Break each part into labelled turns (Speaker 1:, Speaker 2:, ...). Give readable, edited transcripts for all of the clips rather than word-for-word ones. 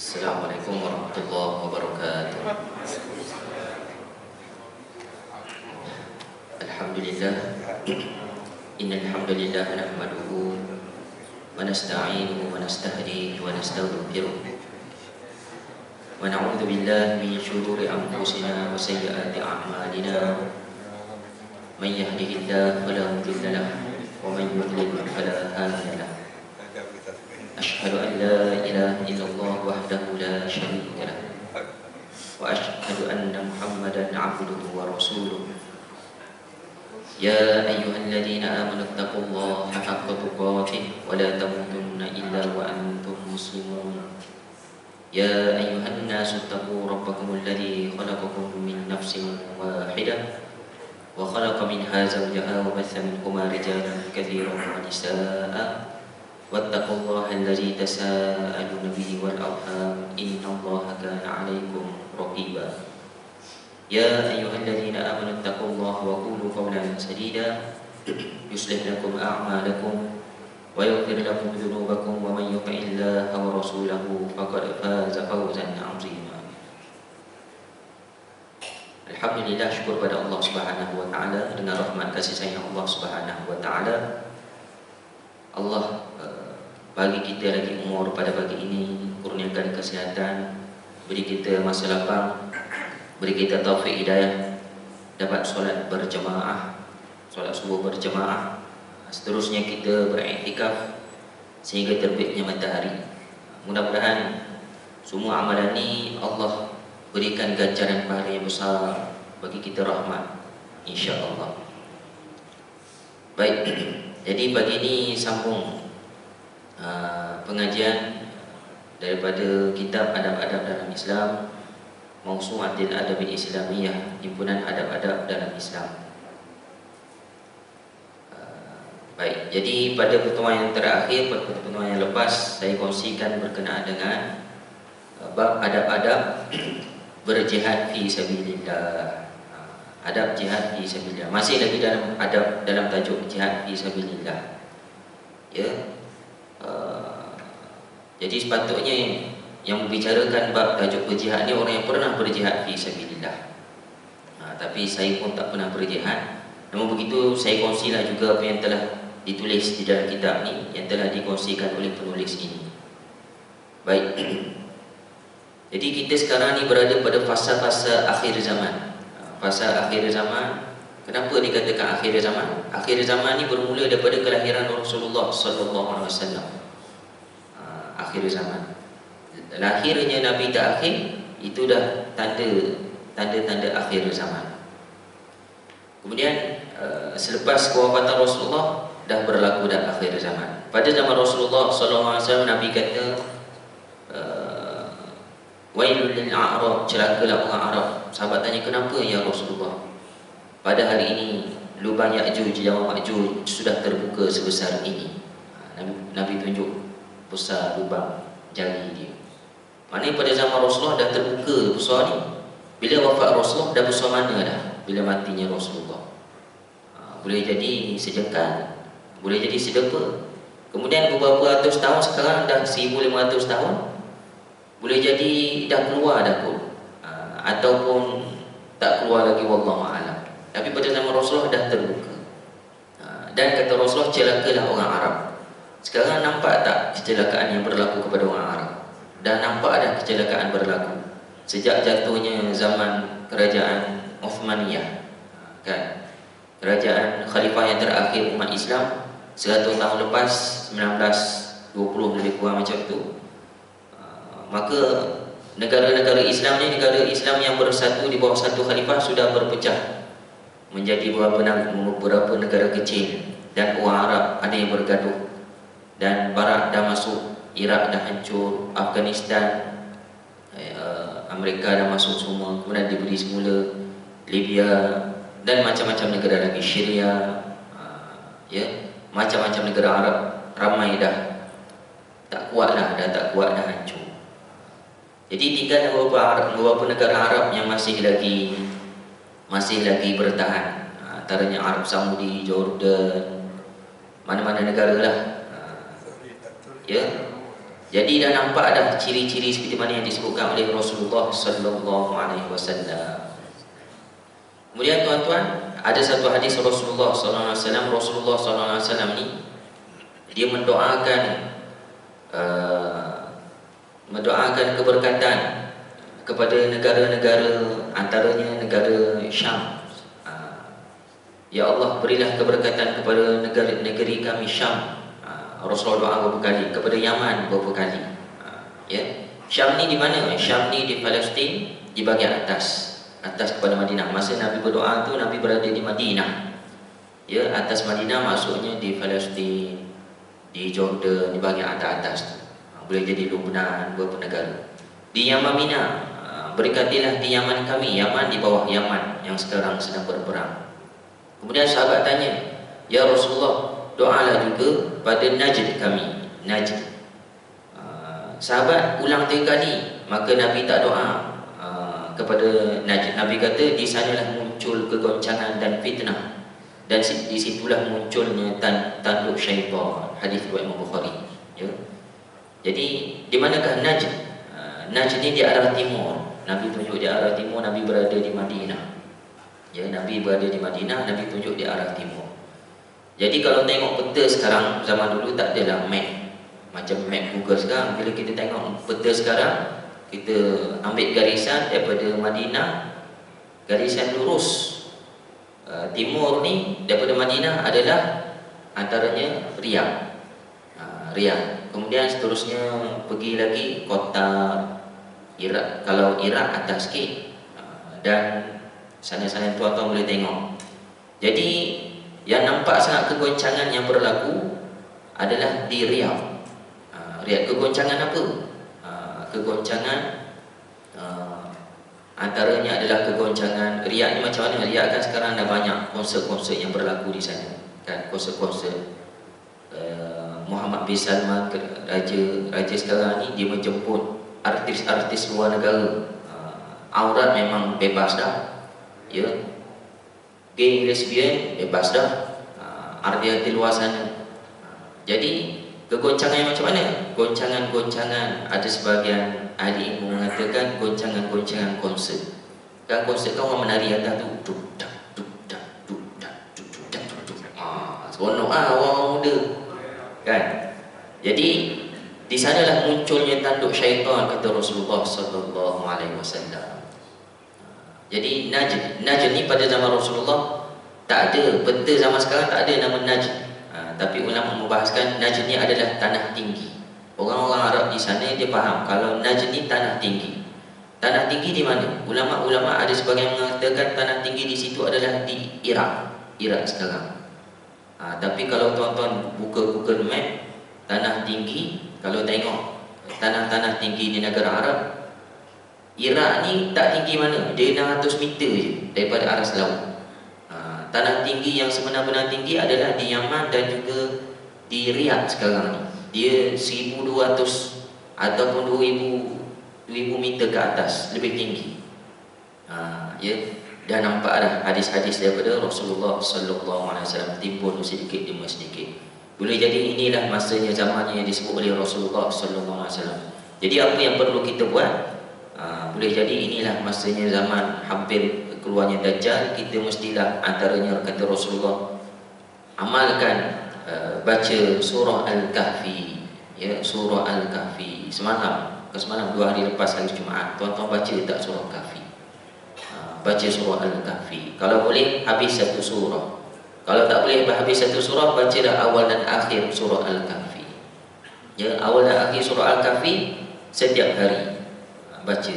Speaker 1: Assalamualaikum warahmatullahi wabarakatuh. Alhamdulillah. Innal hamdalillah nahmaduhu wa nasta'inuhu wa nastahdihi wa nastaghfiruh. Wa na'udzu billahi min shururi anfusina wa sayyiati a'malina. Man yahdihillahu fala mudilla lahu wa man yudlil fala hadiya lahu. Asyhadu an la ilaha illallah wahdahu la syarika lah wa asyhadu anna Muhammadan 'abduhu wa rasuluh. Ya ayyuhalladzina amanu taqullaha haqqa tuqatih wa la tamutunna illa wa antum muslimun. Ya ayyuhan nasu taqu rabbakumul ladzi khalaqakum min nafsin wahidah wa khalaqa minha zawjaha wa batha minhuma rijalan katsiran wa nisaa'a. واتقوا الله الذي تساءلون به والأرحام إن الله كان عليكم رقيبا. يا أيها الذين آمنوا اتقوا الله وقولوا قولا سديدا يصلح لكم أعمالكم ويغفر لكم ذنوبكم ومن يطع الله ورسوله فقد فاز فوزا عظيما. Alhamdulillah, syukur pada Allah Subhanahu wa taala. Dengan rahmat kasih sayang Allah Subhanahu wa taala, Allah bagi kita lagi umur pada pagi ini, kurniakan kesihatan, beri kita masa lapang, beri kita taufik hidayah, dapat solat berjemaah, solat subuh berjemaah. Seterusnya kita beriktikaf sehingga terbitnya matahari. Mudah-mudahan semua amalan ini Allah berikan ganjaran pahala yang besar bagi kita, rahmat, insya-Allah. Baik, jadi pagi ini sambung pengajian daripada kitab Adab-Adab dalam Islam, Mawsu'atul Adabil Islamiyah, himpunan adab-adab dalam Islam. Baik, jadi pada pertemuan yang terakhir, pada pertemuan yang lepas, saya kongsikan berkenaan dengan bab adab-adab berjihad fi sabilillah. Adab jihad fi sabilillah. Masih lagi dalam adab, dalam tajuk jihad fi sabilillah. Ya. Jadi sepatutnya yang membicarakan bab tajuk berjihad ni orang yang pernah berjihad fi sabilillah. Tapi saya pun tak pernah berjihad. Namun begitu, saya kongsilah juga apa yang telah ditulis di dalam kitab ni, yang telah dikongsikan oleh penulis ini. Baik. Jadi kita sekarang ni berada pada fasa-fasa akhir zaman. Fasa akhir zaman. Kenapa dikatakan akhir zaman? Akhir zaman ni bermula daripada kelahiran Rasulullah sallallahu alaihi wasallam. Akhir zaman. Lahirnya Nabi terakhir itu dah tanda-tanda akhir zaman. Kemudian selepas kewafatan Rasulullah dah berlaku dah akhir zaman. Pada zaman Rasulullah sallallahu alaihi wasallam, Nabi kata wailul lil a'rab, celakalah orang Arab. Sahabat tanya, kenapa ya Rasulullah? Pada hari ini lubang Ya'juj dan Ma'juj sudah terbuka sebesar ini. Nabi tunjuk besar lubang jari dia. Maknanya pada zaman Rasulullah dah terbuka besar ni. Bila wafat Rasulullah dah besar mana dah? Bila matinya Rasulullah. Boleh jadi sejengkal, boleh jadi sedepa. Kemudian beberapa ratus tahun, sekarang dah 1500 tahun, boleh jadi dah keluar dah pun, ataupun tak keluar lagi, wallahu a'lam. Tapi pada zaman Rasulullah dah terbuka. Dan kata Rasulullah, celakalah orang Arab. Sekarang nampak tak kecelakaan yang berlaku kepada orang Arab? Dah nampak dah kecelakaan berlaku sejak jatuhnya zaman kerajaan Uthmaniyah, kan? Kerajaan khalifah yang terakhir umat Islam 100 tahun lepas, 1920 lebih kurang macam tu. Maka negara-negara Islam ni, negara Islam yang bersatu di bawah satu khalifah, sudah berpecah menjadi beberapa negara kecil, dan orang Arab ada yang bergaduh, dan Barat dah masuk, Iraq dah hancur, Afghanistan, Amerika dah masuk semua, kemudian diberi semula Libya, dan macam-macam negara lagi, Syria, ya, macam-macam negara Arab ramai dah tak kuat dah hancur. Jadi tinggal beberapa negara Arab yang masih lagi bertahan. Antaranya Arab Saudi, Jordan, mana-mana negara lah. Ya. Jadi dah nampak dah ciri-ciri seperti mana yang disebutkan oleh Rasulullah sallallahu alaihi wasallam. Kemudian tuan-tuan, ada satu hadis Rasulullah sallallahu alaihi wasallam. Rasulullah sallallahu alaihi wasallam ni dia mendoakan keberkatan kepada negara-negara, antaranya negara Syam. Ya Allah, berilah keberkatan kepada negeri kami Syam. Rasulullah doa beberapa kali, kepada Yaman beberapa kali. Ya. Syam ni di mana? Syam ni di Palestin, di bahagian atas kepada Madinah. Masa Nabi berdoa tu, Nabi berada di Madinah. Ya, atas Madinah maksudnya di Palestin, di Jordan, di bahagian atas tu. Boleh jadi Lebanon, beberapa negara. Di Yaman Mina, berkatilah di Yaman kami. Yaman di bawah Yaman yang sekarang sedang berperang. Kemudian sahabat tanya, ya Rasulullah, doalah juga pada Najd kami. Najd. Sahabat ulang 3 kali, maka Nabi tak doa kepada Najd. Nabi kata, di sanalah muncul kegoncangan dan fitnah, dan di situlah munculnya tanduk syaitan. Hadis riwayat Imam Bukhari. Ya. Jadi di manakah Najd? Najd ni di arah timur. Nabi tunjuk di arah timur, Nabi berada di Madinah. Ya, Nabi berada di Madinah, Nabi tunjuk di arah timur. Jadi kalau tengok peta sekarang, zaman dulu tak adalah map macam map Google sekarang. Bila kita tengok peta sekarang, kita ambil garisan daripada Madinah, garisan lurus timur ni daripada Madinah adalah antaranya Riyadh. Riyadh. Kemudian seterusnya pergi lagi kota Iraq. Kalau Iraq atas sikit, dan sana-sana tuan-tuan boleh tengok. Jadi yang nampak sangat kegoncangan yang berlaku adalah di Riyadh. Riyadh, kegoncangan apa? Kegoncangan antaranya adalah kegoncangan Riyadh ni macam mana? Riyadh kan sekarang dah banyak konsert-konsert yang berlaku di sana, kan, konsert-konsert. Muhammad bin Salman, raja sekarang ni, dia menjemput artis-artis luar negara. Aurat memang bebas dah, ya. Gay, lesbian bebas dah, arti-arti luar sana. Jadi kegoncangan yang macam mana? Goncangan-goncangan, ada sebahagian ahli ilmu mengatakan goncangan-goncangan konsert. Kan konsert kan orang menari atas tu, duk dak duk dak duk dak duk dak duk dak. Seronok orang muda, kan? Jadi di sanalah munculnya tanduk syaitan, kata Rasulullah sallallahu alaihi wasallam. Jadi Najd ni pada zaman Rasulullah tak ada, peta zaman sekarang tak ada nama Najd. Tapi ulama membahaskan Najd ni adalah tanah tinggi. Orang-orang Arab di sana dia faham kalau Najd ni tanah tinggi. Tanah tinggi di mana? Ulama-ulama ada sebagian mengatakan tanah tinggi di situ adalah di Iraq sekarang. Tapi kalau tuan-tuan buka Google Map, tanah tinggi, kalau tengok tanah-tanah tinggi di negara Arab, Iraq ni tak tinggi mana? Dia 600 meter je daripada aras laut. Tanah tinggi yang sebenar-benar tinggi adalah di Yaman dan juga di Riyadh sekarang ni. Dia 1200 ataupun 2000 meter ke atas, lebih tinggi. Ya, dah nampak dah hadis-hadis daripada Rasulullah sallallahu alaihi wasallam, timbul sedikit demi sedikit. Boleh jadi inilah masanya, zamannya yang disebut oleh Rasulullah sallallahu alaihi wasallam. Jadi apa yang perlu kita buat? Boleh jadi inilah masanya zaman hampir keluarnya Dajjal. Kita mestilah antaranya, kata Rasulullah, amalkan baca surah Al-Kahfi. Ya, surah Al-Kahfi semalam 2 hari lepas hari Jumaat, tuan-tuan baca tak surah Kahfi? Baca surah Al-Kahfi. Kalau boleh habis satu surah. Kalau tak boleh habis satu surah, bacalah awal dan akhir surah Al-Kahfi. Ya, awal dan akhir surah Al-Kahfi setiap hari baca.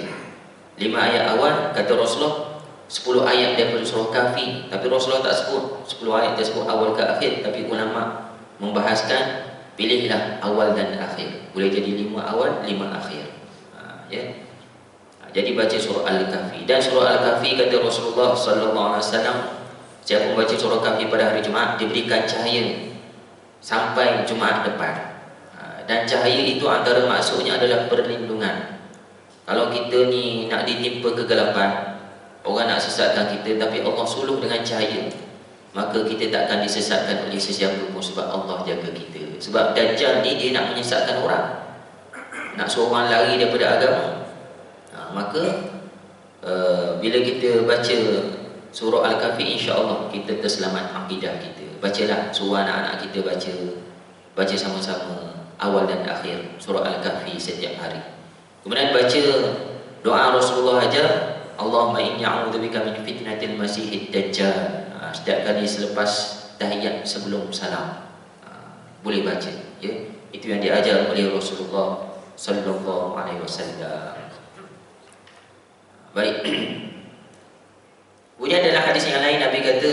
Speaker 1: 5 ayat awal, kata Rasulullah, 10 ayat daripada surah Kahfi. Tapi Rasulullah tak sebut 10 ayat tersebut awal ke akhir, tapi ulama membahaskan pilihlah awal dan akhir. Boleh jadi 5 awal, 5 akhir. Ya. Jadi baca surah Al-Kahfi. Dan surah Al-Kahfi, kata Rasulullah sallallahu alaihi wasallam, siapa membaca surah Kahfi pada hari Jumaat, diberikan cahaya sampai Jumaat depan. Dan cahaya itu antara maksudnya adalah perlindungan. Kalau kita ni nak ditimpa kegelapan, orang nak sesatkan kita, tapi Allah suluh dengan cahaya, maka kita tak akan disesatkan oleh sesiapa pun, sebab Allah jaga kita. Sebab Dajjal ni dia nak menyesatkan orang. nak suruh orang lari daripada agama, maka bila kita baca surah Al-Kahfi, insya-Allah kita terselamat akidah kita. Bacalah, suruh anak-anak kita baca sama-sama awal dan akhir surah Al-Kahfi setiap hari. Kemudian baca doa Rasulullah ajar, Allahumma inni a'udzubika min fitnatil masiihid dajjal. Setiap kali selepas tahiyat sebelum salam boleh baca, ya. Itu yang diajar oleh Rasulullah sallallahu alaihi wasallam. Baik. Kemudian dalam hadis yang lain Nabi kata,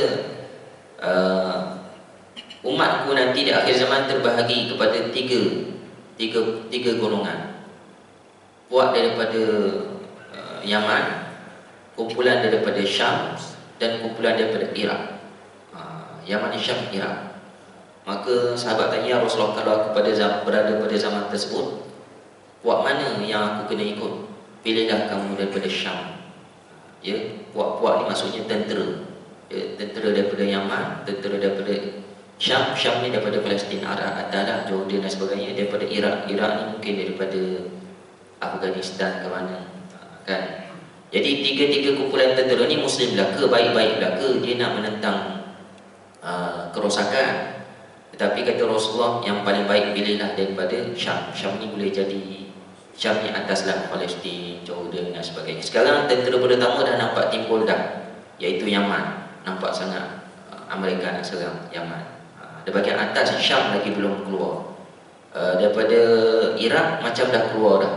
Speaker 1: umatku nanti di akhir zaman terbahagi kepada tiga golongan. Puak daripada Yaman, kumpulan daripada Syam, dan kumpulan daripada Iraq. Yaman, Syam, Iraq. Maka sahabat tanya, Rasulullah, kalau aku berada pada zaman tersebut, puak mana yang aku kena ikut? Pilihlah kamu daripada Syam. Ya, puak-puak ni maksudnya tentera. Ya, tentera daripada Yaman, tentera daripada Syam. Syam ni daripada Palestin, Arab, Adalah, Jordan dan sebagainya. Daripada Iraq. Iraq ni mungkin daripada Afghanistan ke mana, kan? Jadi tiga-tiga kumpulan tentera ni Muslim belaka, baik-baik belaka, dia nak menentang kerosakan. Tetapi kata Rasulullah, yang paling baik pilihlah daripada Syam. Syam ni boleh jadi, Syam ni ataslah Palestin, Jordan dan sebagainya. Sekarang tentera pertama dah nampak timbul dah, iaitu Yaman. Nampak sangat Amerika nak serang Yaman. Di bahagian atas Syam lagi belum keluar. Daripada Iraq macam dah keluar dah.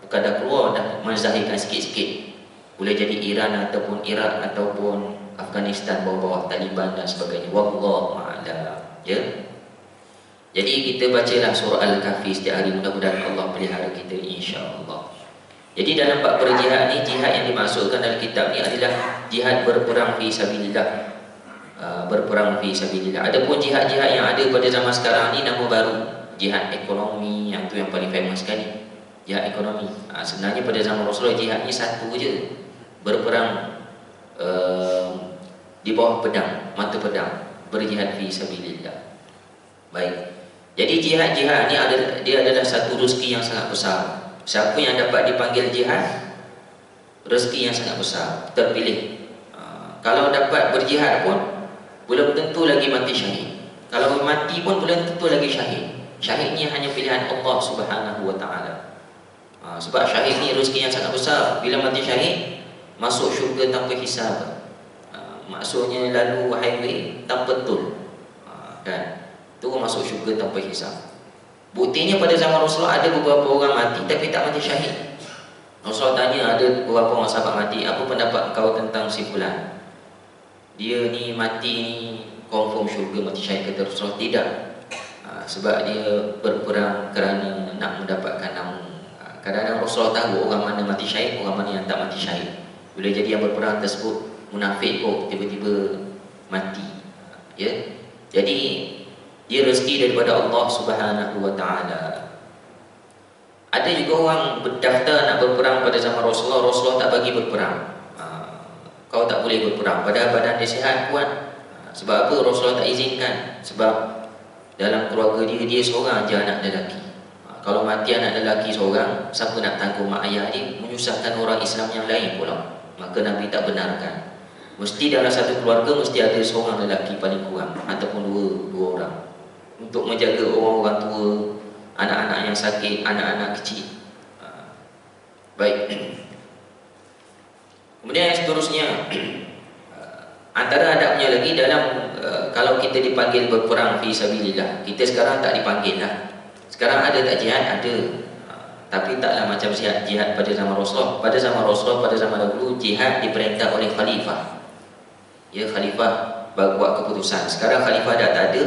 Speaker 1: Bukan dah keluar, dah menzahirkan sikit-sikit. Boleh jadi Iran ataupun Iraq ataupun Afghanistan, bawah-bawah Taliban dan sebagainya. Wallahu a'lam. Ya. Jadi kita bacalah surah Al-Kahfi setiap hari, mudah-mudahan Allah pelihara kita, insya-Allah. Jadi dalam bab berjihad ni, jihad yang dimaksudkan dalam kitab ni adalah jihad berperang fi sabilillah. Berperang fi sabilillah. Adapun jihad-jihad yang ada pada zaman sekarang ni nama baru, jihad ekonomi, yang tu yang paling famous sekali. Jihad ekonomi. Sebenarnya pada zaman Rasulullah jihad ni satu je, berperang di bawah pedang, mata pedang, berjihad fi sabilillah. Baik. Jadi jihad-jihad ni dia adalah satu rezeki yang sangat besar. Siapa yang dapat dipanggil jihad, rezeki yang sangat besar, terpilih. Kalau dapat berjihad pun belum tentu lagi mati syahid. Kalau mati pun belum tentu lagi syahid. Syahid ni hanya pilihan Allah Subhanahu wa taala. Sebab syahid ni rezeki yang sangat besar. Bila mati syahid, masuk syurga tanpa hisab. Maksudnya lalu highway tanpa tol. Dan tu masuk syurga tanpa hisab. Buktinya pada zaman Rasulullah ada beberapa orang mati tapi tak mati syahid. Rasulullah tanya ada beberapa orang sahabat mati, apa pendapat kau tentang si fulan? Dia ni mati ni confirm syurga, mati syahid. Kata Rasulullah, tidak. Sebab dia berperang kerana nak mendapatkan nama. Kadang-kadang Rasulullah tahu orang mana mati syahid, orang mana yang tak mati syahid. Bila jadi yang berperang tersebut munafik kok tiba-tiba mati. Ya. Jadi dia rezeki daripada Allah Subhanahu wa taala. Ada juga orang berdaftar nak berperang pada zaman Rasulullah, Rasulullah tak bagi berperang. Kau tak boleh berperang, padahal badan dia sihat, kuat. Sebab apa Rasulullah tak izinkan? Sebab dalam keluarga dia seorang je anak lelaki. Kalau mati anak lelaki seorang, siapa nak tanggung mak ayah dia? Menyusahkan orang Islam yang lain pula. Maka Nabi tak benarkan. Mesti dalam satu keluarga mesti ada seorang lelaki paling kurang, ataupun dua orang, untuk menjaga orang-orang tua, anak-anak yang sakit, anak-anak kecil. Baik. Kemudian yang seterusnya, antara adabnya lagi dalam kalau kita dipanggil berperang fi sabilillah. Kita sekarang tak dipanggil lah. Sekarang ada tak jihad? Ada. Tapi taklah macam jihad pada zaman Rasulullah. Pada zaman Rasulullah, pada zaman dahulu, jihad diperintah oleh khalifah. Ya, khalifah buat keputusan. Sekarang khalifah dah tak ada.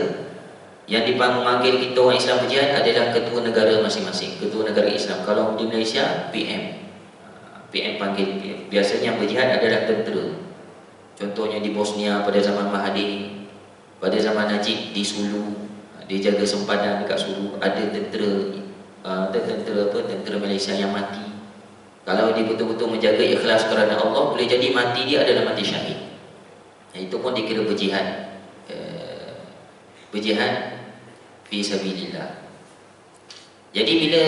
Speaker 1: Yang dipanggil kita orang Islam berjihad adalah ketua negara masing-masing, ketua negara Islam. Kalau di Malaysia, PM. PM panggil. Biasanya yang berjihad adalah tentera. Contohnya di Bosnia pada zaman Mahathir, pada zaman Najib di Sulu, dia jaga sempadan dekat Sulu. Ada tentera Malaysia yang mati. Kalau dia betul-betul menjaga ikhlas kerana Allah, boleh jadi mati dia adalah mati syahid. Itu pun dikira berjihad. Berjihad fi sabilillah. Jadi bila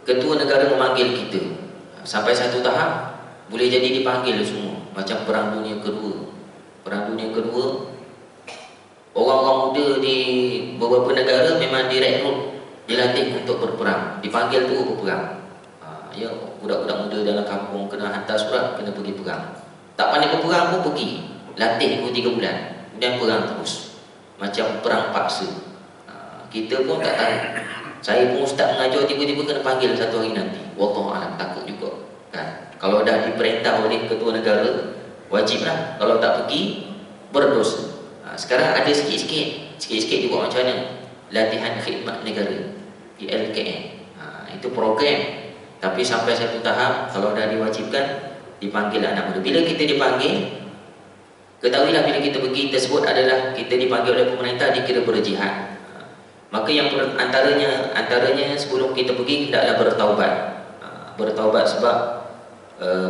Speaker 1: ketua negara memanggil kita, sampai satu tahap boleh jadi dipanggil semua. Macam Perang Dunia Kedua. Perang Dunia Kedua, orang-orang muda di beberapa negara memang direkrut, dilatih untuk berperang, dipanggil tu berperang. Ya, budak-budak muda dalam kampung kena hantar surat, kena pergi perang. Tak pandai berperang pun pergi, latih 2-3 bulan, kemudian perang terus. Macam perang paksa. Kita pun tak tahu. Saya pun ustaz mengajar, tiba-tiba kena panggil satu hari nanti. Wallahualam, takut juga kan. Kalau dah diperintah oleh ketua negara, wajiblah. Kalau tak pergi, berdosa. Sekarang ada sikit-sikit dibuat macam mana? Latihan khidmat negara, PLKN. Itu program. Tapi sampai satu tahap, kalau dah diwajibkan, dipanggil anak muda. Bila kita dipanggil, ketahuilah bila kita pergi tersebut adalah kita dipanggil oleh pemerintah, dikira berjihad. Maka yang antaranya sebelum kita pergi, hendaklah bertaubat. Bertaubat sebab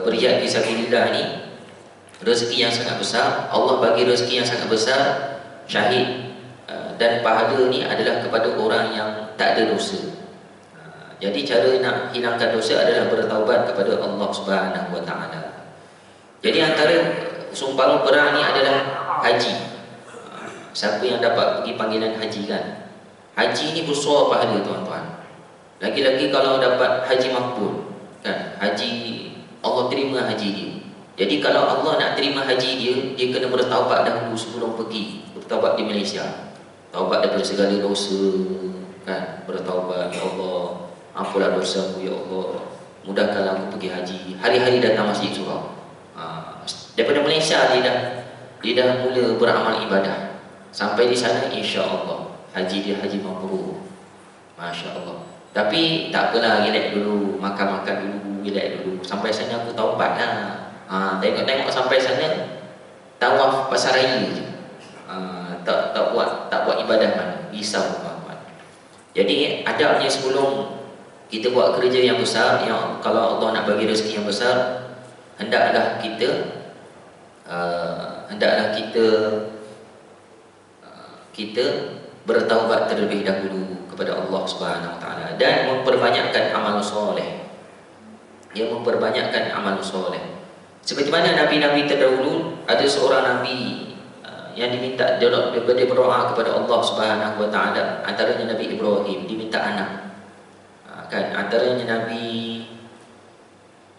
Speaker 1: berjihad fisabilillah ni rezeki yang sangat besar. Allah bagi rezeki yang sangat besar, syahid, dan pahala ni adalah kepada orang yang tak ada dosa. Jadi cara nak hilangkan dosa adalah bertaubat kepada Allah Subhanahu Wa Taala. Jadi antara seumpama perang ni adalah haji. Siapa yang dapat pergi panggilan haji kan? Haji ni besar pahala tuan-tuan. Lagi-lagi kalau dapat haji makbul kan? Haji, Allah terima haji dia. Jadi kalau Allah nak terima haji dia, dia kena bertaubat dahulu sebelum pergi. Bertaubat di Malaysia. Taubat daripada segala dosa kan? Bertaubat, ya Allah, ampunlah dosaku ya Allah, mudahkanlah aku pergi haji. Hari-hari datang masjid surau. Daripada Malaysia dia dah mula beramal ibadah. Sampai di sana insya-Allah haji dia haji mabrur. Masya-Allah. Tapi tak apalah, relax dulu, makan-makan dulu, relax dulu. Sampai sana aku taubat lah. Tengok-tengok sampai sana tawaf pasar raya je. Tak buat ibadah mana. Risau tuan-tuan. Jadi adabnya sebelum kita buat kerja yang besar, yang kalau Allah nak bagi rezeki yang besar, hendaklah kita bertaubat terlebih dahulu kepada Allah Subhanahu Wa Taala dan memperbanyakkan amal soleh. Ya, memperbanyakkan amal soleh. Seperti mana nabi-nabi terdahulu, ada seorang nabi yang diminta dia berdoa kepada Allah Subhanahu Wa Taala. Antaranya Nabi Ibrahim diminta anak. Kan antaranya Nabi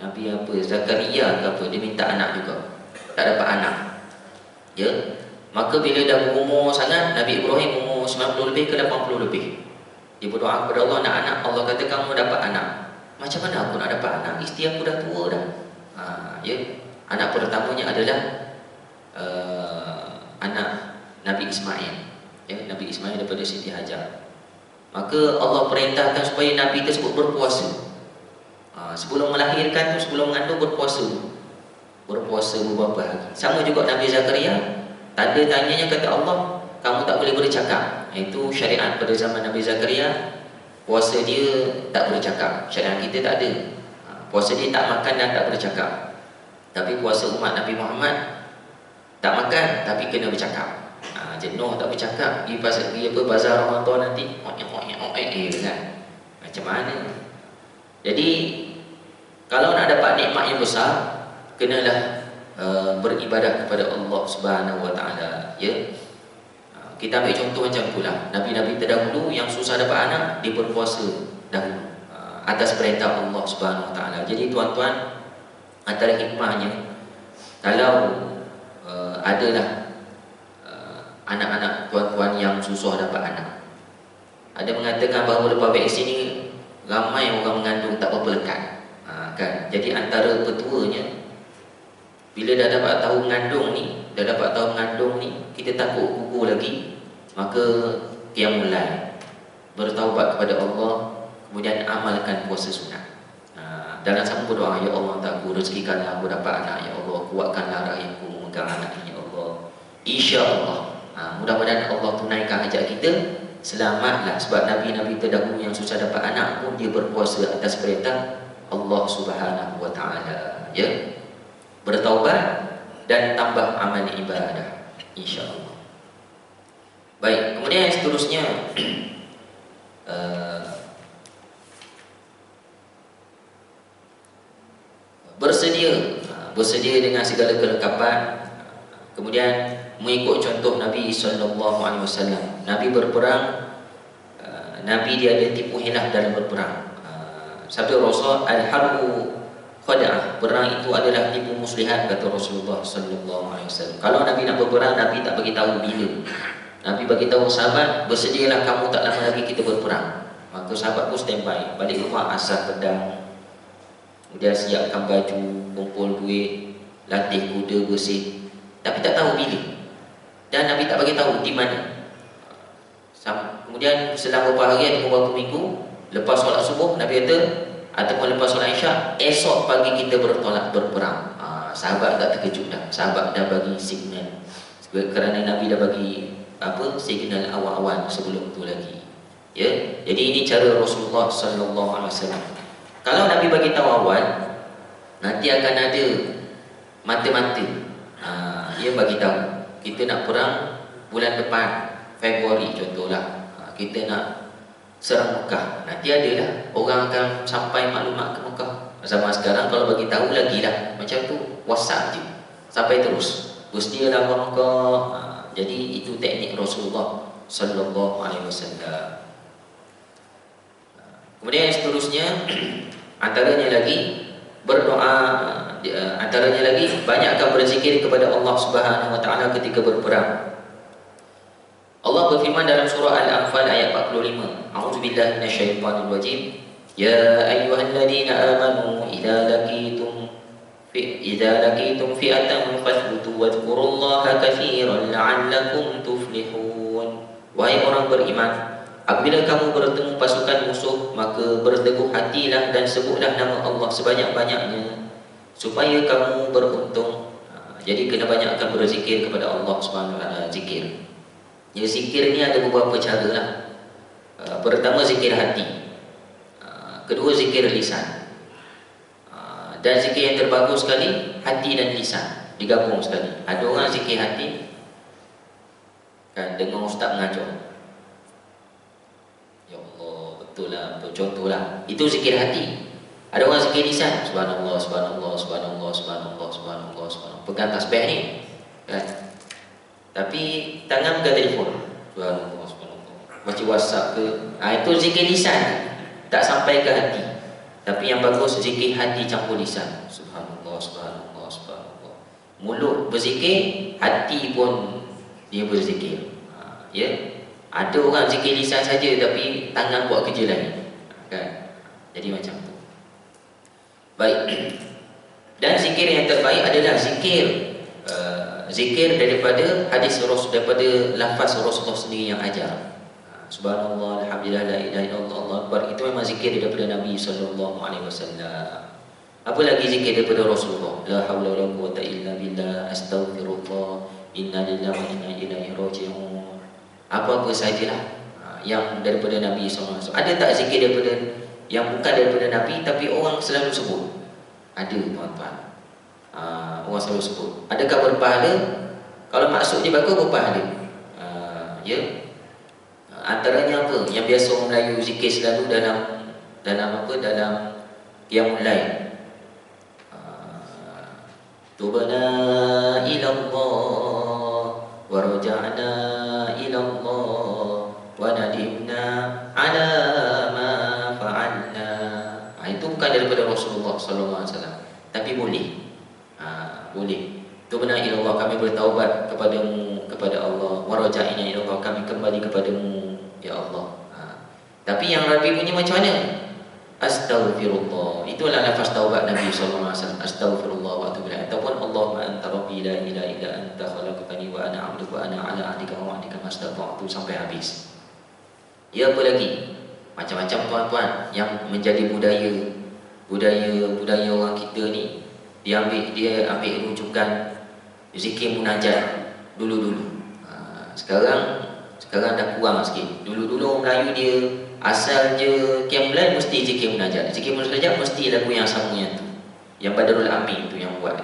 Speaker 1: apa, Zakaria ke apa, dia minta anak juga, tak dapat anak. Ya, maka bila dah berumur sangat, Nabi Ibrahim umur 90 lebih ke 80 lebih, dia berdoa kepada Allah nak anak. Allah kata kamu dapat anak. Macam mana aku nak dapat anak, isteri aku dah tua dah. Ya, anak pertamanya adalah anak Nabi Ismail. Ya, Nabi Ismail daripada Siti Hajar. Maka Allah perintahkan supaya Nabi tersebut berpuasa. Sebelum melahirkan tu, sebelum mengandung berpuasa beberapa hari. Sama juga Nabi Zakaria, tanda tanyanya kata Allah, kamu tak boleh bercakap. Itu syariat pada zaman Nabi Zakaria. Puasa dia tak bercakap. Syariat kita tak ada. Puasa dia tak makan dan tak bercakap. Tapi puasa umat Nabi Muhammad, tak makan tapi kena bercakap. Jenuh tak bercakap, pergi bazar Ramadan nanti kan? Macam mana? Jadi kalau nak dapat nikmat yang besar, kenalah beribadah kepada Allah Subhanahu Wa Taala. Ya, kita ambil contoh macam itulah. Nabi-nabi terdahulu yang susah dapat anak, dia berpuasa dahulu atas perintah Allah Subhanahu Wa Taala. Jadi tuan-tuan, antara hikmahnya, kalau adalah anak-anak tuan-tuan yang susah dapat anak, ada mengatakan bahawa lepas vaksin ni ramai orang mengandung tak berapa lekat. Kan? Jadi antara petuanya, bila dah dapat tahu mengandung ni, kita takut gugur lagi, maka qiyamul lail, bertaubat kepada Allah, kemudian amalkan puasa sunat. Dan sama berdoa, ya Allah, tak aku rezekikanlah aku dapat anak, ya Allah, kuatkanlah rahimku memegang anak ini, ya Allah. Insya-Allah, mudah-mudahan Allah tunaikan hajat kita. Selamatlah, sebab nabi-nabi terdahulu yang susah dapat anak pun dia berpuasa atas perintah Allah Subhanahu Wa Taala. Ya, bertaubat dan tambah amal ibadah, insya-Allah. Baik, kemudian yang seterusnya, bersedia dengan segala kelengkapan. Kemudian mengikut contoh Nabi SAW. Nabi berperang, Nabi dia ada tipu hilah dalam berperang. Sabda Rasul, al-harbu khada'ah, perang itu adalah tipu muslihat, kata Rasulullah SAW. Kalau Nabi nak berperang, Nabi tak bagi tahu bila. Nabi bagi tahu sahabat, bersedialah kamu, tak lama lagi kita berperang. Maka sahabat pun standby, balik rumah asah pedang, kemudian siapkan baju, kumpul duit, latih kuda bersih. Tapi tak tahu bila. Dan Nabi tak bagi tahu di mana. Kemudian selang beberapa hari atau beberapa minggu lepas solat subuh, Nabi kata, ataupun lepas solat isyak, esok pagi kita bertolak berperang. Sahabat tak terkejut dah. Sahabat dah bagi signal. Kerana Nabi dah bagi signal awal-awal sebelum tu lagi. Ya. Jadi ini cara Rasulullah SAW. Kalau Nabi bagi tahu awal, nanti akan ada mata-mata. Dia bagi tahu kita nak perang bulan depan, Februari contohlah. Kita nak serang Mekah. Nanti adalah orang akan sampai maklumat ke Mekah. Zaman sekarang kalau bagi tahu lagi lah macam tu, WhatsApp je sampai terus. Bersedia lah Mekah. Jadi itu teknik Rasulullah sallallahu alaihi wasallam. Kemudian yang seterusnya antaranya lagi berdoa, antaranya lagi banyakkan berzikir kepada Allah Subhanahu wa taala ketika berperang. Allah berfirman dalam surah Al-Anfal ayat 45. A'udzubillahi minasyaitonir rajim. Ya ayyuhalladzina amanu idza laqitum fi'atan fathbutu wadhkurullaha katsiran la'allakum tuflihun. Wahai orang beriman, apabila kamu bertemu pasukan musuh, maka berteguh hatilah dan sebutlah nama Allah sebanyak-banyaknya supaya kamu beruntung. Jadi kena banyakkan berzikir kepada Allah Subhanahu wa taala, zikir. Ya, zikir ni ada beberapa cara lah. Pertama zikir hati, kedua zikir lisan, dan zikir yang terbagus sekali hati dan lisan digabung sekali. Ada orang zikir hati kan dengar ustaz mengajar, ya Allah, betul lah, betul, contohlah, itu zikir hati. Ada orang zikir lisan, subhanallah, subhanallah, subhanallah, subhanallah, subhanallah, subhanallah, pegang tasbih ni kan, tapi tangan pegang telefon, subhanallah, subhanallah, baca WhatsApp ke, itu zikir lisan, tak sampai ke hati. Tapi yang bagus zikir hati campur lisan, subhanallah, subhanallah, subhanallah. Mulut berzikir, hati pun dia berzikir. Ya, ada orang zikir lisan saja tapi tangan buat kerja lain, kan? Jadi macam tu. Baik. Dan zikir yang terbaik adalah zikir zikir daripada hadis Rasul, daripada lafaz Rasulullah sendiri yang ajar. Subhanallah, alhamdulillah, la ilaha illallah, Allahu akbar. Itu memang zikir daripada Nabi sallallahu alaihi wasallam. Apa lagi zikir daripada Rasulullah? La haula wala quwwata illa billah, astaghfirullah, inna lillahi wa inna ilaihi raji'un. Apa-apa sajalah yang daripada Nabi sallallahu alaihi wasallam. Ada tak zikir daripada yang bukan daripada Nabi tapi orang selalu sebut? Ada, tuan-tuan. Orang selalu sebut. Adakah berpahala? Kalau maksud dia bagus, berpahala. Ya. Antaranya apa? Yang biasa orang Melayu zikir selalu dalam qiyamul lail. Tubna ila Allah wa raja'na ila Allah wa nadimna ala ma fa'alna. Itu bukan daripada Rasulullah sallallahu alaihi wasallam, tapi boleh. Boleh. Tubna ila Allah, kami bertaubat kepadamu, kepada Allah. Wa raja'na ila Allah, kami kembali kepadamu, ya Allah. Tapi yang Nabi punya macam mana? Astaghfirullah. Itulah lafaz taubat Nabi sallallahu alaihi wasallam. Astaghfirullah wa atubu ilaih. Ataupun Allahumma anta rabbi la ilaha illa anta khalaqtani wa ana 'abduka wa ana 'ala ahdika wa wa'dika mastata'tu sampai habis. Ya, apa lagi? Macam-macam tuan-tuan yang menjadi budaya orang kita ni. Dia ambil rujukan zikir munajat dulu-dulu. Sekarang dah kurang sikit. Dulu-dulu orang Melayu dia asal je qiyamul lail mesti zikir munajat. Zikir munajat mesti lagu yang sama yang tu. Yang Badrul Amin tu yang buat.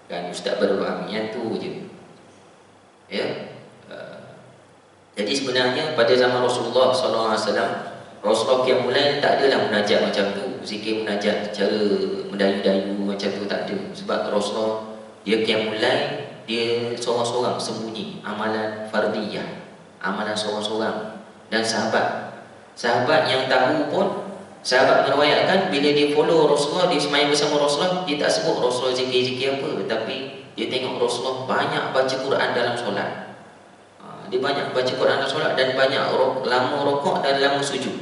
Speaker 1: Kan Ustaz Badrul Amin yang tu je. Ya. Jadi sebenarnya pada zaman Rasulullah sallallahu alaihi wasallam, Rasulullah yang mulai tak adalah munajat macam tu, zikir munajat cara mendayu-dayu macam tu tak ada. Sebab Rasulullah dia yang mulai dia seorang-seorang sembunyi, amalan fardiyah, amalan seorang-seorang. Dan sahabat yang tahu pun, sahabat meriwayatkan bila dia follow Rasulullah, dia semayang bersama Rasulullah, dia tak sebut Rasulullah zikir-zikir apa, tapi dia tengok Rasulullah banyak baca Quran dalam solat. Dia banyak baca Quran dalam solat dan banyak lama rokok dan lama sujud.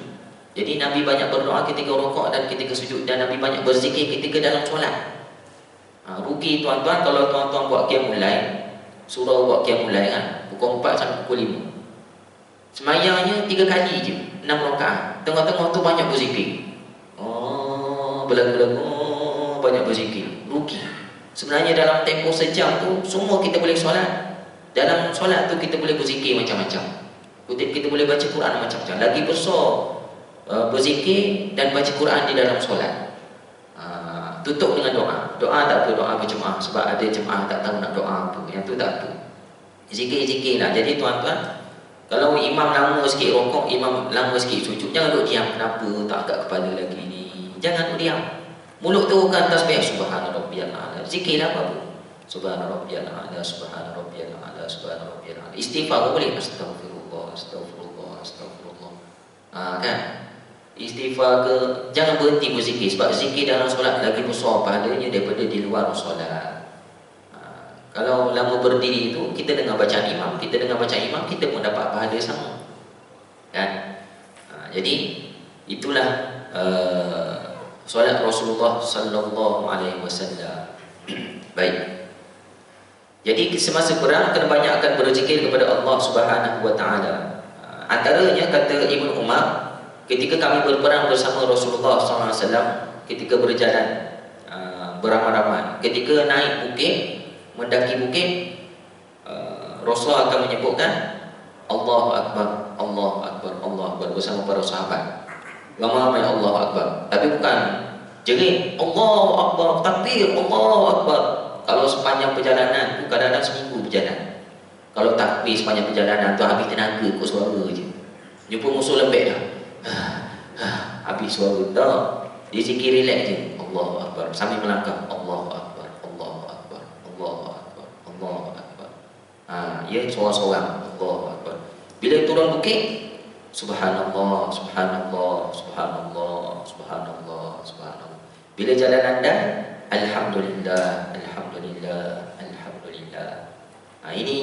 Speaker 1: Jadi Nabi banyak berdoa ketika rokok dan ketika sujud, dan Nabi banyak berzikir ketika dalam solat. Rugi tuan-tuan kalau tuan-tuan buat qiyamul lail, surau buat qiyamul lail kan, pukul 4 sampai pukul 5. Semayangnya 3 kali je, 6 rakaat. Tengah-tengah tu banyak berzikir. Belagu-lagu banyak berzikir. Rugi. Sebenarnya dalam tempoh sejam tu semua kita boleh solat. Dalam solat tu kita boleh berzikir macam-macam. Kita boleh baca Quran macam-macam. Lagi besar berzikir dan baca Quran di dalam solat. Tutup dengan doa. Doa tak apa, doa berjemaah. Sebab ada jemaah tak tahu nak doa apa. Yang tu tak apa. Zikir-zikir lah. Jadi tuan-tuan, kalau imam lama sikit rokok, imam lama sikit sujud, jangan duduk diam. Kenapa tak angkat kepala lagi ni? Jangan duduk diam. Mulut tu kan tasbih subhana rabbiyal a'la. Zikirlah apa? Subhana rabbiyal a'la, subhana rabbiyal a'la, subhana rabbiyal a'la. Istighfar boleh? Astagfirullah, astagfirullah, astagfirullah. Kan? Istighfar ke, jangan berhenti berzikir. Sebab zikir dalam solat lagi besar pahalanya daripada di luar solat. Kalau lama berdiri itu, kita dengar bacaan imam, kita pun dapat pahala sama. Kan? Jadi itulah solat Rasulullah sallallahu alaihi wasallam. Baik. Jadi semasa perang kena banyakkan berzikir kepada Allah Subhanahu wa taala. Antaranya kata Ibnu Umar, ketika kami berperang bersama Rasulullah SAW, ketika berjalan beramai-ramai, ketika naik bukit, mendaki bukit, Rasulullah akan menyebutkan Allahu Akbar, Allahu Akbar, Allahu Akbar bersama para sahabat. Ramai-ramai Allahu Akbar, tapi bukan jerit Allahu Akbar, takbir, Allahu Akbar. Kalau sepanjang perjalanan tu, kadang-kadang seminggu berjalan, kalau takbir sepanjang perjalanan tu habis tenaga ikut suara je. Jumpa musuh lembek dah, habis suara dah. Dia zikir relax je, Allahu Akbar, sambil melangkah, Allahu Akbar, Allahu Akbar, Allahu Akbar, Allahu Akbar. Ya seorang-seorang Allahu Akbar. Bila turun bukit, Subhanallah, Subhanallah, Subhanallah, Subhanallah, Subhanallah. Bila jalan landai, Alhamdulillah, Alhamdulillah, Alhamdulillah. Ini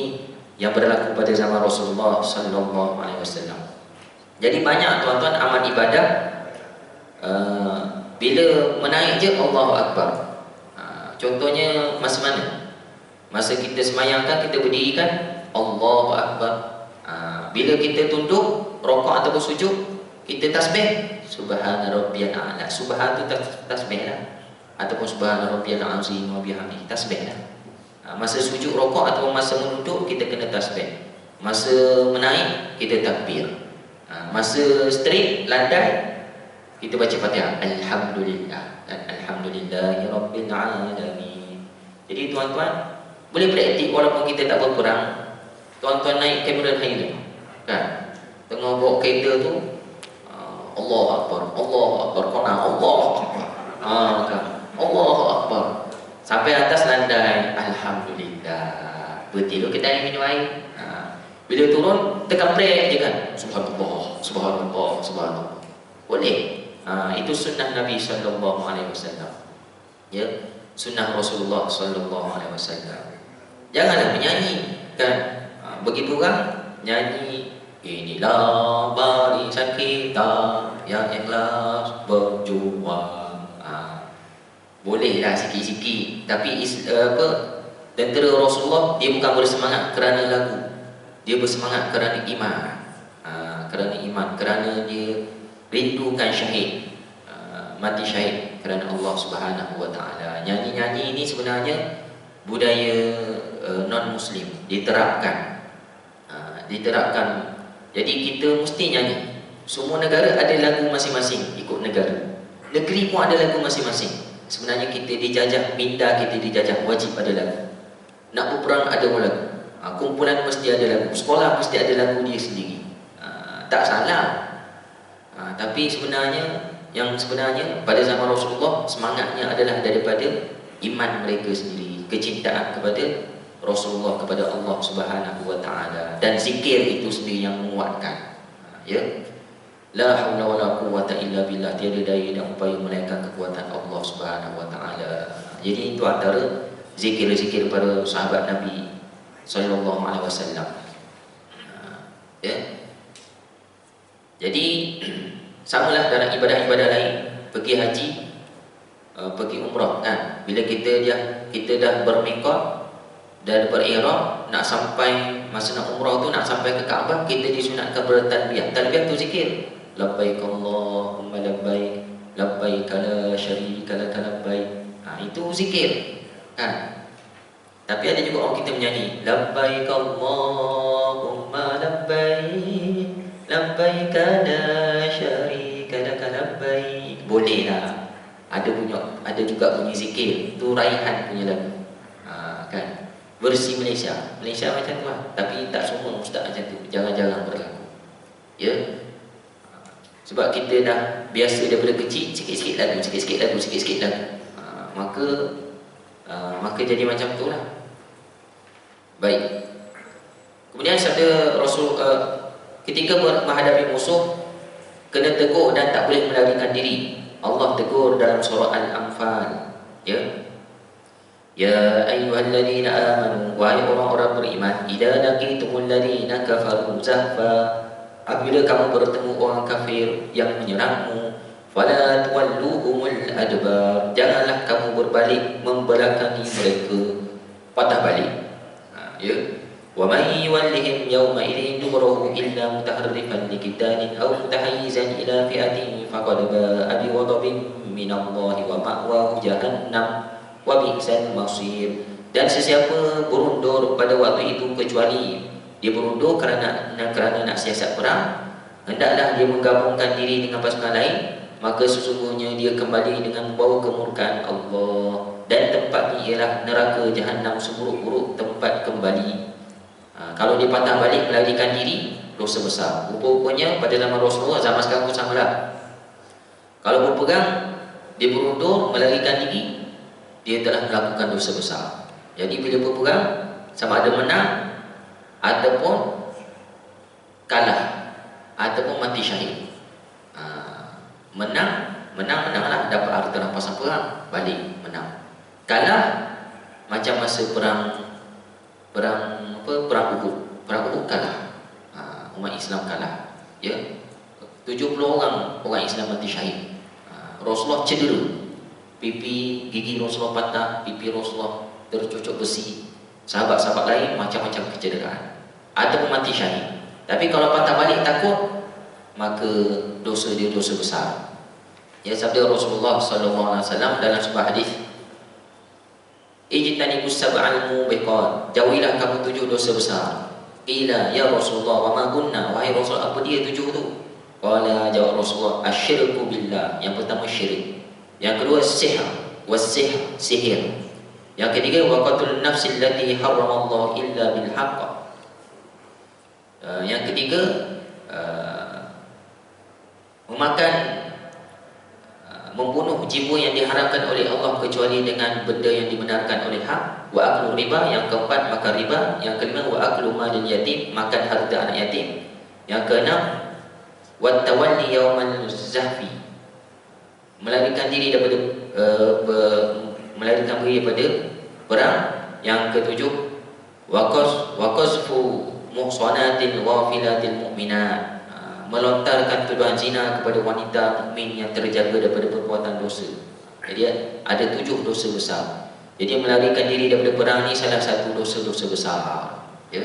Speaker 1: yang berlaku pada zaman Rasulullah sallallahu alaihi wasallam. Jadi banyak tuan-tuan amal ibadah, bila menaik je Allahu Akbar. Contohnya masa mana? Masa kita semayangkan, kita berdirikan Allahu Akbar. Bila kita tunduk rokok ataupun sujud, kita tasbih Subhana rabbiyal a'la. Subhan tu tasbih lah, ataupun Subhana rabbiyal azim wa bihamdihi, tasbih lah. Masa sujud rokok ataupun masa menunduk, kita kena tasbih. Masa menaik, kita takbir. Masa straight landai, kita baca Fatihah, Alhamdulillah dan Alhamdulillahi rabbil alamin. Jadi tuan-tuan boleh praktik walaupun kita tak berperang. Tuan-tuan naik kamera highway kan, tengah bawa kereta tu, Allahu Akbar, Allahu Akbar, kona Allahu Akbar, kan, Allahu Akbar, sampai atas landai, Alhamdulillah, berhenti dulu kedai minum air. Bila turun tekan brake je kan, Subhanallah, Subhanallah, Subhanallah. Boleh. Itu sunnah Nabi sallallahu alaihi wasallam. Ya, sunnah Rasulullah sallallahu alaihi wasallam. Janganlah menyanyi kan. Begitu orang nyanyi, inilah barisan kita yang ikhlas berjuang. Bolehlah sikit-sikit, tapi tentera Rasulullah dia bukan bersemangat kerana lagu, dia bersemangat kerana iman. Kerana iman, kerana dia rindukan syahid, mati syahid kerana Allah Subhanahu wa taala. Nyanyi-nyanyi ini sebenarnya budaya non-muslim diterapkan. Jadi kita mesti nyanyi. Semua negara ada lagu masing-masing ikut negara. Negeri pun ada lagu masing-masing. Sebenarnya kita dijajah, minda kita dijajah, wajib ada lagu. Nak berperang ada lagu. Kumpulan mesti ada lagu. Sekolah mesti ada lagu dia sendiri. Tak salah. Tapi sebenarnya pada zaman Rasulullah semangatnya adalah daripada iman mereka sendiri, kecintaan kepada Rasulullah, kepada Allah Subhanahu wa taala, dan zikir itu sendiri yang menguatkan. Ya. La haula wala quwwata illa billah, tiada daya dan upaya melainkan kekuatan Allah Subhanahu wa taala. Jadi itu antara zikir-zikir para sahabat Nabi sallallahu alaihi wasallam. Ya. Jadi samalah dalam ibadah-ibadah lain, pergi haji, pergi umrah kan. Bila kita dah bermikot dan berihram, nak sampai masa nak umrah tu, nak sampai ke Kaabah, kita disunatkan bertalbiyah. Talbiyah tu zikir. Labbaik Allahumma labbaik, labbaik la syarika lak labbaik. Itu zikir kan. Tapi ada juga orang kita menyanyi labbaik Allahumma labbaik, labbaik la syarika lak labbaik. Boleh lah. Ada juga bunyi zikir. Tu raihan punya lagu. Kan. Versi Malaysia macam tu lah. Tapi tak semua ustaz macam tu. Jarang-jarang berlaku. Ya. Sebab kita dah biasa daripada kecil sikit-sikit lagu. Maka jadi macam tu lah. Baik. Kemudian sabda Rasul ketika menghadapi musuh, kena tegur dan tak boleh melarikan diri. Allah tegur dalam surah Al-Anfal. Ya. Ya ayyuhalladzina amanu, wahai orang-orang beriman, idza laqitumul ladzina kafaru zahfa, apabila kamu bertemu orang kafir yang menyerangmu, fala tuwalluhumul adbar, janganlah kamu berbalik membelakangi mereka, patah balik. Ya. Wa may yuwallihim yawma idzin duburahu illa mutaharrifan liqitalin aw mutahayyizan ila fi'atin faqad ba'a bi ghadabin minallahi wa ma'wahu jahannam wa bi'sal masir. Dan sesiapa berundur pada waktu itu, kecuali dia berundur kerana nak siasat perang, hendaklah dia menggabungkan diri dengan pasukan lain, maka sesungguhnya dia kembali dengan membawa kemurkaan Allah, dan tempatnya ialah neraka jahanam, seburuk-buruk tempat kembali. Kalau dia patah balik melarikan diri, dosa besar. Rupa-rupanya pada zaman Rasulullah, zaman sekarang pun sama lah. Kalau berperang, dia berundur melarikan diri, dia telah melakukan dosa besar. Jadi bila berperang, sama ada menang ataupun kalah ataupun mati syahid. Menanglah, dapat harta rampasan perang, balik menang. Kalah macam masa perang Uhud kalah. Umat Islam kalah. Ya. 70 orang Islam mati syahid. Rasulullah cedera. Gigi Rasulullah patah, pipi Rasulullah tercucuk besi. Sahabat-sahabat lain macam-macam kecederaan ataupun mati syahid. Tapi kalau patah balik takut, maka dosa dia dosa besar. Ya, sabda Rasulullah sallallahu alaihi wasallam dalam sebuah hadis, ijtanibus sab'al mubiqat, jauhilah kamu 7 dosa besar. Qila ya Rasulullah wa ma kunna, wahai Rasul, apa dia 7 tu? Qala, jawab Rasulullah, asyirku billah, yang pertama syirik. Yang kedua sihir. Yang ketiga waqatul nafsil lati haramallahu illa bil haqq. Yang ketiga membunuh jiwa yang diharamkan oleh Allah kecuali dengan benda yang dibenarkan oleh hak. Wa aklu riba, yang keempat makan riba. Yang kelima wa aklu malil yatim, makan harta anak yatim. Yang keenam wa tawalli yaumal zahfi, melarikan diri daripada perang. Yang ketujuh waqazfu muhsanatil ghafilatil mu'minat, melontarkan tuduhan zina kepada wanita mukmin yang terjaga daripada perbuatan dosa. Jadi ada 7 dosa besar. Jadi melarikan diri daripada perang ni salah satu dosa-dosa besar. Ya.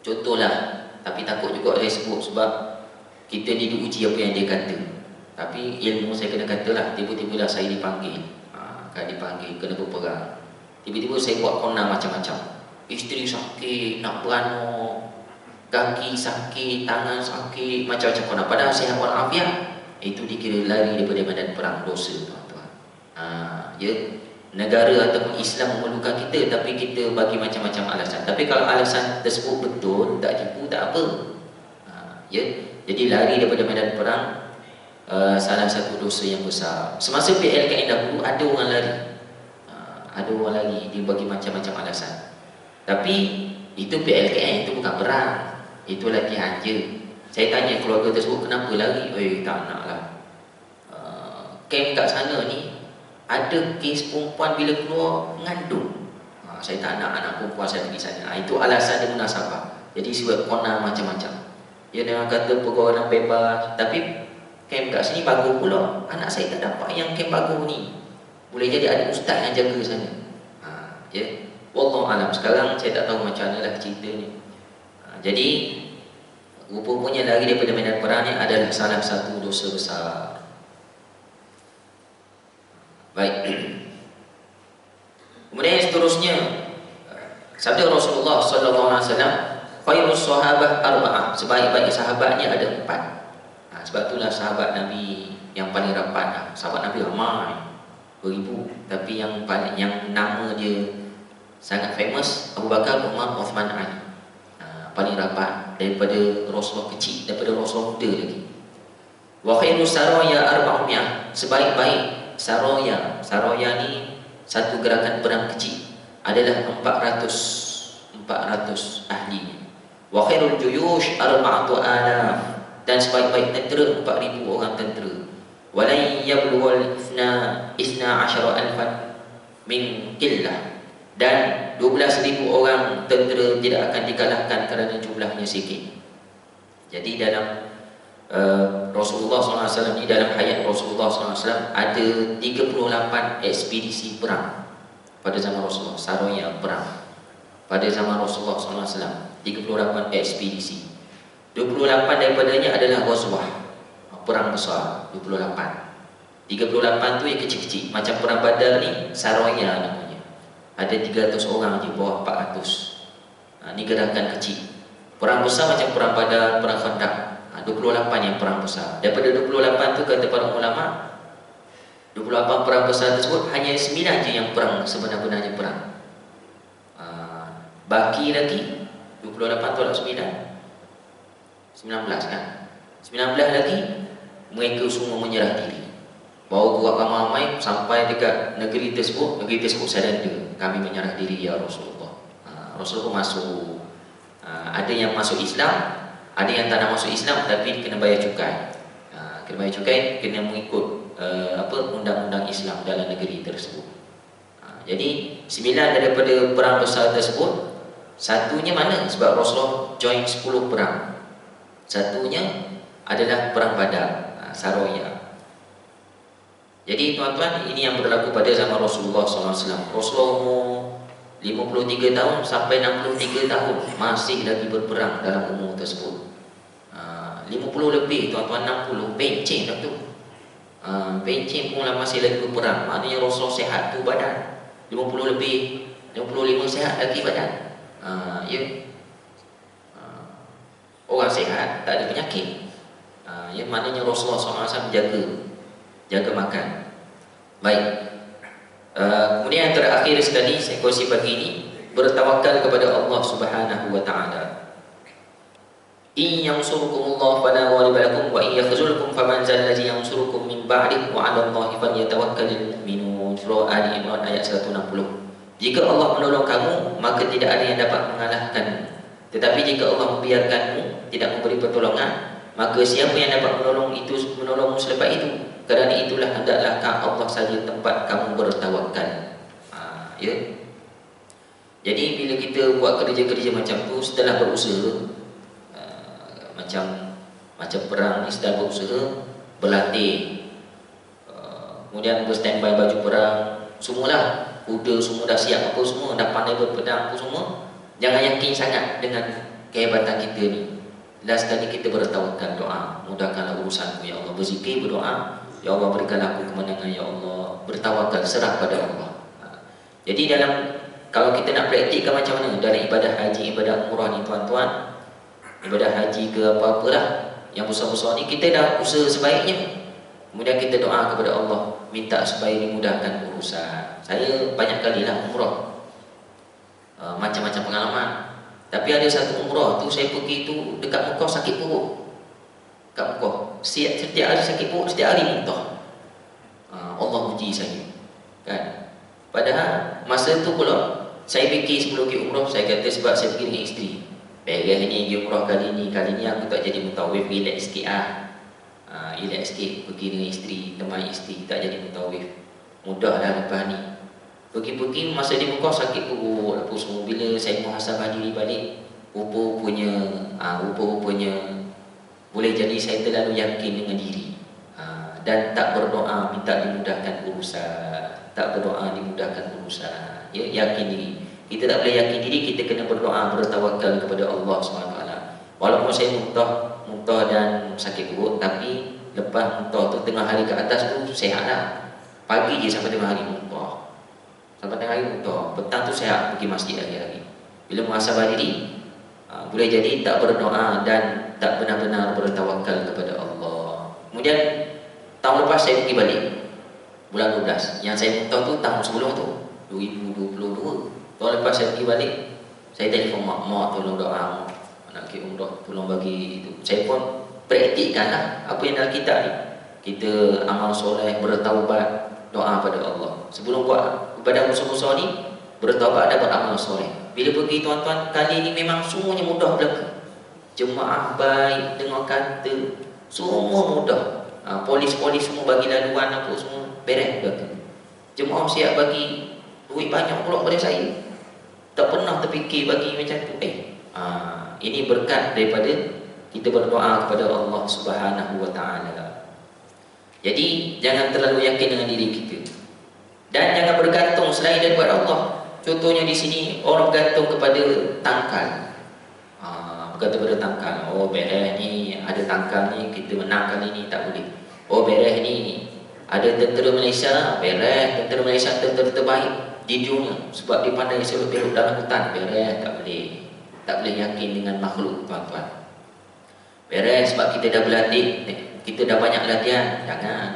Speaker 1: Contohlah, tapi takut juga saya sebut sebab kita ni diuji apa yang dia kata. Tapi ilmu saya kena katalah, tiba-tiba lah saya dipanggil. Dipanggil kena berperang. Tiba-tiba saya buat kona macam-macam. Isteri sakit, nak beranak, kaki sakit, tangan sakit, macam-macam kona. Padahal sihat walafiat, itu dikira lari daripada medan perang, dosa, tuan-tuan. Ya, negara ataupun Islam memerlukan kita, tapi kita bagi macam-macam alasan. Tapi kalau alasan tersebut betul, tak tipu, tak apa. Ya, jadi lari daripada medan perang salah satu dosa yang besar. Semasa PLKN dahulu ada orang lari, ada orang lari, dia bagi macam-macam alasan. Tapi itu PLKN, itu bukan perang, itu latihan je. Saya tanya keluarga tersebut, kenapa lari? Tak nak lah. Camp kat sana ni ada kes perempuan bila keluar mengandung. Saya tak nak anak perempuan saya pergi sana. Itu alasan dia munasabah. Jadi sebab kona macam-macam. Dia dengan kata pergaulan bebas. Tapi camp kat sini bagus pula. Anak saya tak dapat yang camp bagus ni. Boleh jadi ada ustaz yang jaga sana. Ya. Wallahualam. Sekarang saya tak tahu macam mana lah cerita ni. Jadi rupanya lari daripada medan perang ni adalah salah satu dosa besar. Baik. Kemudian yang seterusnya, sabda Rasulullah sallallahu alaihi wasallam, khairus sahabah arba'ah, sebaik-baik sahabatnya ada 4. Sebab itulah sahabat Nabi yang paling rapat. Sahabat Nabi ramai beribu, tapi yang nama dia sangat famous, Abu Bakar, Umar, Uthman, Ali. Paling rapat daripada Rasulullah kecil, daripada Rasulullah muda lagi. Wa khairus saraya arba'umiyah, sebaik-baik Saroya ni satu gerakan perang kecil, adalah 400 ahli. Wa khairul juyush arba'atu alaf, dan sebaik-baik tentera 4,000 orang tentera. Wa lan yablughal isna asyara alfan min qillah, dan 12,000 orang tentera tidak akan dikalahkan kerana jumlahnya sikit. Jadi dalam Rasulullah SAW ni, dalam hayat Rasulullah SAW ada 38 ekspedisi perang pada zaman Rasulullah, saroya perang pada zaman Rasulullah SAW. 38 ekspedisi, 28 daripadanya adalah ghazwah, perang besar. 38 tu yang kecil-kecil. Macam perang Badar ni saroya namanya, ada 300 orang di bawah 400. Ni gerakan kecil. Perang besar macam perang Badar, perang Khandaq, 28 yang perang besar. Daripada 28 tu kata para ulama, 28 perang besar tersebut hanya 9 je yang perang sebenar-benarnya perang. Baki lagi 28 tolak 9, 19 kan. 19 lagi mereka semua menyerah diri. Bawa gerak ramai-ramai sampai dekat negeri tersebut surrender. Kami menyerah diri ya Rasulullah. Rasulullah masuk. Ada yang masuk Islam, ada yang tak nak masuk Islam tapi kena bayar cukai. Kena bayar cukai, kena mengikut undang-undang Islam dalam negeri tersebut. Jadi 9 daripada perang besar tersebut, satunya mana? Sebab Rasulullah join 10 perang. Satunya adalah perang Badar, Saroya. Jadi tuan-tuan, ini yang berlaku pada zaman Rasulullah SAW. Rasulullah umur 53 tahun sampai 63 tahun masih lagi berperang dalam umur tersebut. 50 lebih tuan-tuan, 60 pencen dah tu. Pencen pun masih lagi berperang. Maknanya Rasulullah sihat tu badan. 50 lebih, 55 sihat lagi badan. Ya. Orang sihat, tak ada penyakit. Ya, maknanya Rasulullah SAW jaga makan. Baik. Kemudian yang terakhir sekali saya kongsi pagi ini, bertawakal kepada Allah Subhanahu wa taala. In yansurukumullah fala ghaliba lakum wa in yakhzulkum faman zal ladzi yansurukum min ba'dihi wa 'ala Allahi falyatawakkalul mu'minun. Surah Ali Imran ayat 160. Jika Allah menolong kamu, maka tidak ada yang dapat mengalahkanmu. Tetapi jika Allah membiarkanmu, tidak memberi pertolongan, maka siapa yang dapat menolongmu selepas itu? Kerana itulah hendaklah Allah saja tempat kamu bertawakal. Ya. Jadi bila kita buat kerja-kerja macam tu, setelah berusaha, macam perang ni, setelah berusaha, berlatih, kemudian berstandby baju perang, semualah, kuda semua dah siap, apa semua dah pandai berpedang, apa semua. Jangan yakin sangat dengan kehebatan kita ni. Last kali kita bertawakal, doa, mudahkanlah urusanku ya Allah. Berzikir, berdoa, ya Allah berikanlah aku kemenangan ya Allah. Bertawakal, serah pada Allah. Jadi kalau kita nak praktikkan macam mana dalam ibadah haji, ibadah umrah ni tuan-tuan, ibadah haji ke apa-apalah yang besar-besar ni, kita dah usaha sebaiknya, kemudian kita doa kepada Allah, minta supaya dimudahkan urusan. Saya banyak kalilah umrah, macam-macam pengalaman. Tapi ada satu umrah tu saya pergi tu dekat Mekah sakit perut. kat Mekah. Setiap hari sakit perut, setiap hari muntah. Allah uji saya, kan? Padahal masa tu pula saya fikir sebelum pergi umrah, saya kata sebab saya pergi dengan isteri. Beres ni pergi umrah kali ni aku tak jadi mutawif, relax sikit relax sikit, pergi dengan isteri, temani isteri, tak jadi mutawif. Mudahlah lepas ni. Pergi-pergi masa di Mekah sakit perut apa semua. Bila saya muhasabah diri balik, rupanya boleh jadi saya terlalu yakin dengan diri, dan tak berdoa minta dimudahkan urusan, tak berdoa dimudahkan urusan. Ya, yakin diri. Kita tak boleh yakin diri, kita kena berdoa, bertawakal kepada Allah SWT. Walaupun saya muntah dan sakit perut, tapi lepas muntah tu tengah hari ke atas tu sihatlah. Pagi je sampai tengah hari muntah. Sampai tengah hari muntah. Petang tu sihat, pergi masjid hari-hari. Bila muhasabah diri, boleh jadi tak berdoa dan tak benar-benar bertawakal kepada Allah. Kemudian tahun lepas saya pergi balik, bulan 12. Yang saya muntah tu tahun sebelum tu, 2022. Tahun lepas saya pergi balik, saya telefon mak tolong doa, nak pergi umrah, tolong bagi itu. Saya pun praktikkan lah apa yang dalam kitab ni. Kita amal soleh, bertaubat, doa pada Allah. Sebelum buat ibadah besar-besar ni, bertaubat dan beramal soleh. Bila pergi tuan-tuan, kali ni memang semuanya mudah berlaku. Jemaah baik, dengar kata, semua mudah. Polis-polis semua bagi laluan apa semua, beres berlaku. Jemaah siap bagi duit banyak pula pada saya. Tak pernah terfikir bagi macam tu. Ini berkat daripada kita berdoa kepada Allah Subhanahu wa taala. Jadi jangan terlalu yakin dengan diri kita. Dan jangan bergantung selain daripada Allah. Contohnya di sini orang bergantung kepada tangkal. Bergantung kepada tangkal. Oh beres ni, ada tangkal ni, kita menang kali ni, tak boleh. Oh beres ni, ada tentera Malaysia, beres tentera Malaysia tentera terbaik di dunia sebab dia pandai selok belok dalam hutan, beres, tak boleh. Tak boleh yakin dengan makhluk, tuan-tuan. Beres sebab kita dah berlatih, kita dah banyak latihan, jangan.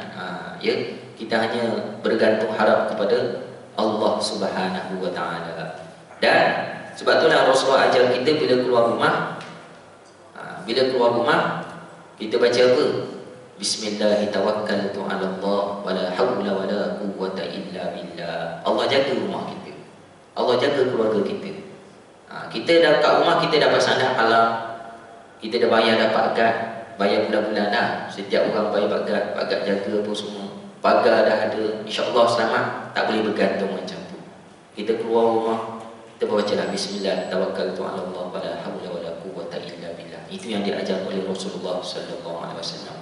Speaker 1: Ya, kita hanya bergantung harap kepada Allah Subhanahu wa taala. Dan sebab itulah Rasulullah ajar kita bila keluar rumah, kita baca apa? Bismillahirrahmanirrahim, ala Allah wala haula wala quwwata illa billah. Allah jaga rumah kita, Allah jaga keluarga kita. Kita dah kat rumah, kita dah pasang dah alam, kita dah bayar dah pagar, bayar bulan-bulan dah. Setiap orang bayar pagar jaga apa semua, pagar dah ada, insya-Allah selamat. Tak boleh bergantung macam tu. Kita keluar rumah, kita bacalah bismillah, tawakkaltu ala Allah wala haula wala quwwata illa billah. Itu yang diajar oleh Rasulullah sallallahu alaihi wasallam.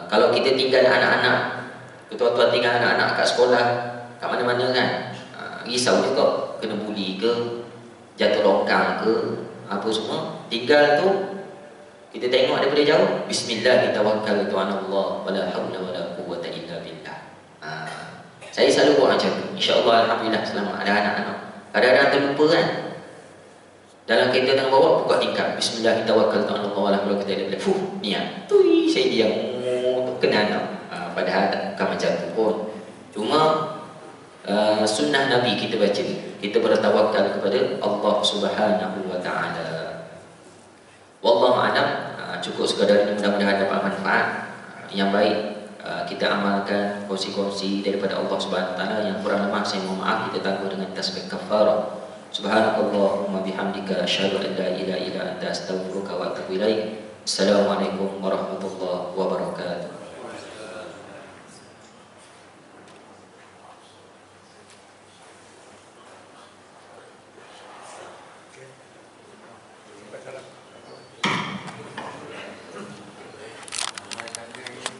Speaker 1: Kalau kita tinggal anak-anak, tuan-tuan tinggal anak-anak kat sekolah, kat mana-mana kan, risau juga kena buli ke, jatuh longkang ke, apa semua. Tinggal tu kita tengok daripada jauh, bismillah, kita tawakkaltu ala Allah wala haula wala quwwata illa billah. Saya selalu buat macam tu. Insya-Allah, alhamdulillah, selamat ada anak-anak. Kadang-kadang terlupa kan, dalam kereta tengah bawa, buka tingkap, bismillah, tawakkaltu ala Allah wala haula wala quwwata illa billah. Niat. Tui, saya diam. Kena tak? Padahal tak bukan macam tu pun. Cuma sunnah Nabi kita baca, kita bertawakal kepada Allah Subhanahu wa taala. Wallahu a'lam. Cukup sekadar ini, mudah-mudahan dapat manfaat yang baik. Kita amalkan kongsi-kongsi daripada Allah Subhanahu wa taala. Yang kurang lemah saya mohon maaf, kita tangguh dengan tasbih kafarah. Subhanakallahumma bihamdika asyhadu an la ilaha illa anta astaghfiruka wa atubu ilaik. Assalamualaikum warahmatullahi